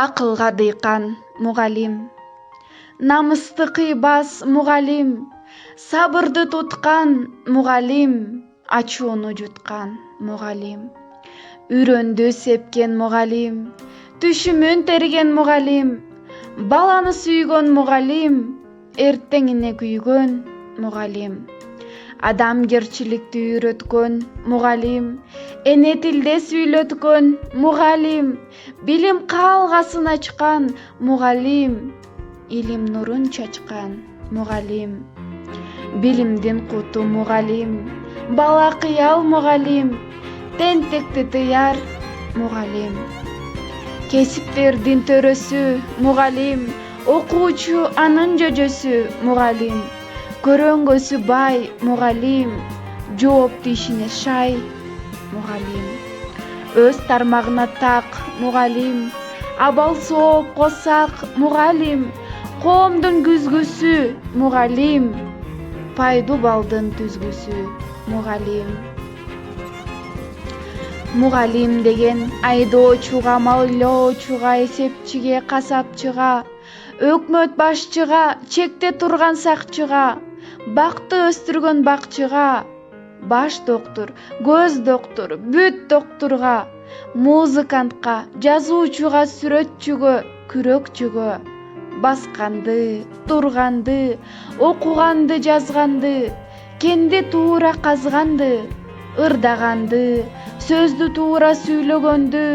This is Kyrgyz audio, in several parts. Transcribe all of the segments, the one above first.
Акылга дыйкан мугалим, намысты кыйбас мугалим, сабырды туткан мугалим, ачууну жуткан мугалим. Үйрөндү сепкен мугалим, түшүмүн терген мугалим, баланы сүйгөн мугалим, эртеңине күйгөн мугалим. Адамгерчиликти үйрөткөн мугалим, эне тилде сүйлөткөн мугалим, билим каалгасын ачкан мугалим, илим нурун чачкан мугалим. Билимдин куту мугалим, бала кыял мугалим, тентекти тыяр мугалим. Кесиптердин төрөсү мугалим, окуучу анын жөжөсү мугалим. Көрөнгөсү бай мугалим, жоопту ишине шай мугалим. Өз тармагына так мугалим, абал сооп косак мугалим. Коомдун күзгүсү мугалим, пайду балдын түзгүсү мугалим. Мугалим деген айдоочуга, майлоочуга, эсепчиге, касапчыга, өкмөт башчыга, чекте турган сакчыга, бакты өстүргөн бакчыга, баш доктур, көз доктур, бүт доктурга, музыкантка, жазуучуга, сүрөтчүгө, күрөкчүгө, басканды, турганды, окуганды, жазганды, кенди туура казганды, ырдаганды, сөздү туура сүйлөгөндү,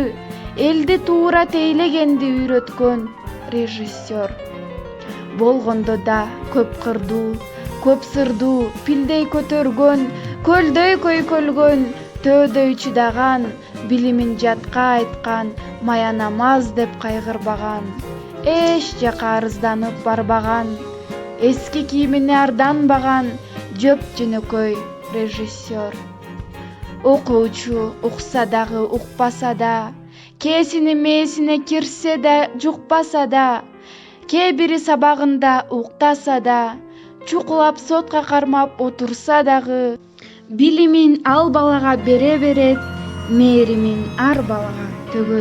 элди туура тейлегенди үйрөткөн режиссер. Болгондо да көп кырдуу, көп сырдуу, пилдей көтөргөн, көлдөй көйкөлгөн, төөдөй чыдаган, билимин жатка айткан, маянамаз деп кайгырбаган, эч жака арызданып барбаган, эски кийимине арданбаган жөп жөнөкөй режиссер. Окуучу укса дагы укпаса да, кээсине мээсине кирсе да жукпаса да, кээ бири сабагында уктаса да, чукулап сотко кармап отурса дагы, билимин ал балага бере берет, мээримин ар балага төгөт.